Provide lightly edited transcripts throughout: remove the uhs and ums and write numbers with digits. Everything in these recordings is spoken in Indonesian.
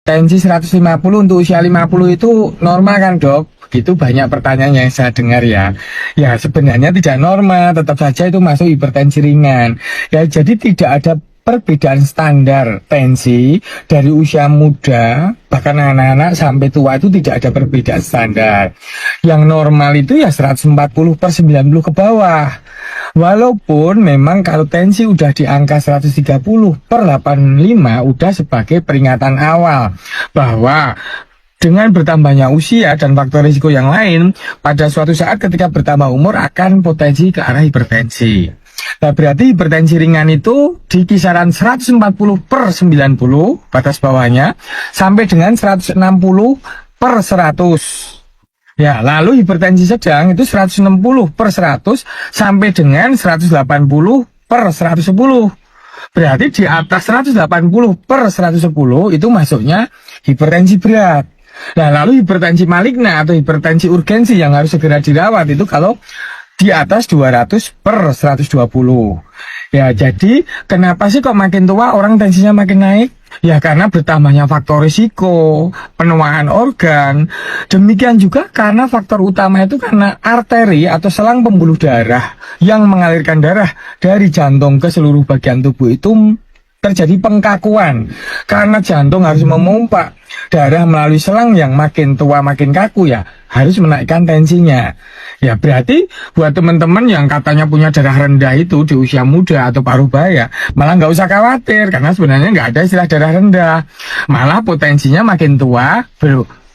Tensi 150 untuk usia 50 itu normal kan dok? Begitu banyak pertanyaan yang saya dengar ya. Ya sebenarnya tidak normal, tetap saja itu masuk hipertensi ringan. Ya jadi tidak ada perbedaan standar tensi dari usia muda, bahkan anak-anak sampai tua itu tidak ada perbedaan standar. Yang normal itu ya 140/90 ke bawah. Walaupun memang kalau tensi udah di angka 130/85 udah sebagai peringatan awal bahwa dengan bertambahnya usia dan faktor risiko yang lain, pada suatu saat ketika bertambah umur akan potensi ke arah hipertensi. Nah, berarti hipertensi ringan itu di kisaran 140/90 batas bawahnya sampai dengan 160/100. Ya, lalu hipertensi sedang itu 160/100 sampai dengan 180/110. Berarti di atas 180/110 itu masuknya hipertensi berat. Nah, lalu hipertensi maligna atau hipertensi urgensi yang harus segera dirawat itu kalau di atas 200/120. Ya, jadi kenapa sih kok makin tua orang tensinya makin naik? Ya karena bertambahnya faktor risiko, penuaan organ. Demikian juga karena faktor utama itu karena arteri atau selang pembuluh darah yang mengalirkan darah dari jantung ke seluruh bagian tubuh itu terjadi pengkakuan. Karena jantung harus memompa darah melalui selang yang makin tua makin kaku ya harus menaikkan tensinya. Ya berarti buat teman-teman yang katanya punya darah rendah itu di usia muda atau paruh baya, malah nggak usah khawatir karena sebenarnya nggak ada istilah darah rendah. Malah potensinya makin tua,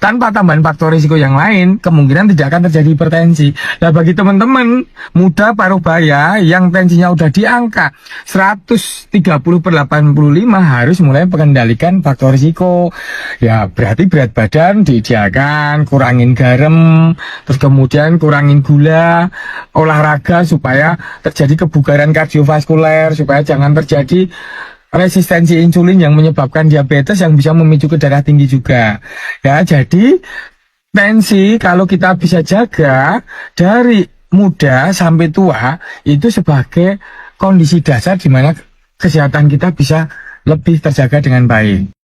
tanpa tambahan faktor risiko yang lain, kemungkinan tidak akan terjadi hipertensi. Nah bagi teman-teman muda paruh baya yang tensinya udah di angka 130/85 harus mulai mengendalikan faktor risiko. Ya berarti berat badan diidealkan, kurangin garam, terus kemudian kurangin gula, olahraga supaya terjadi kebugaran kardiovaskuler, supaya jangan terjadi resistensi insulin yang menyebabkan diabetes yang bisa memicu ke darah tinggi juga. Ya, jadi tensi kalau kita bisa jaga dari muda sampai tua itu sebagai kondisi dasar di mana kesehatan kita bisa lebih terjaga dengan baik.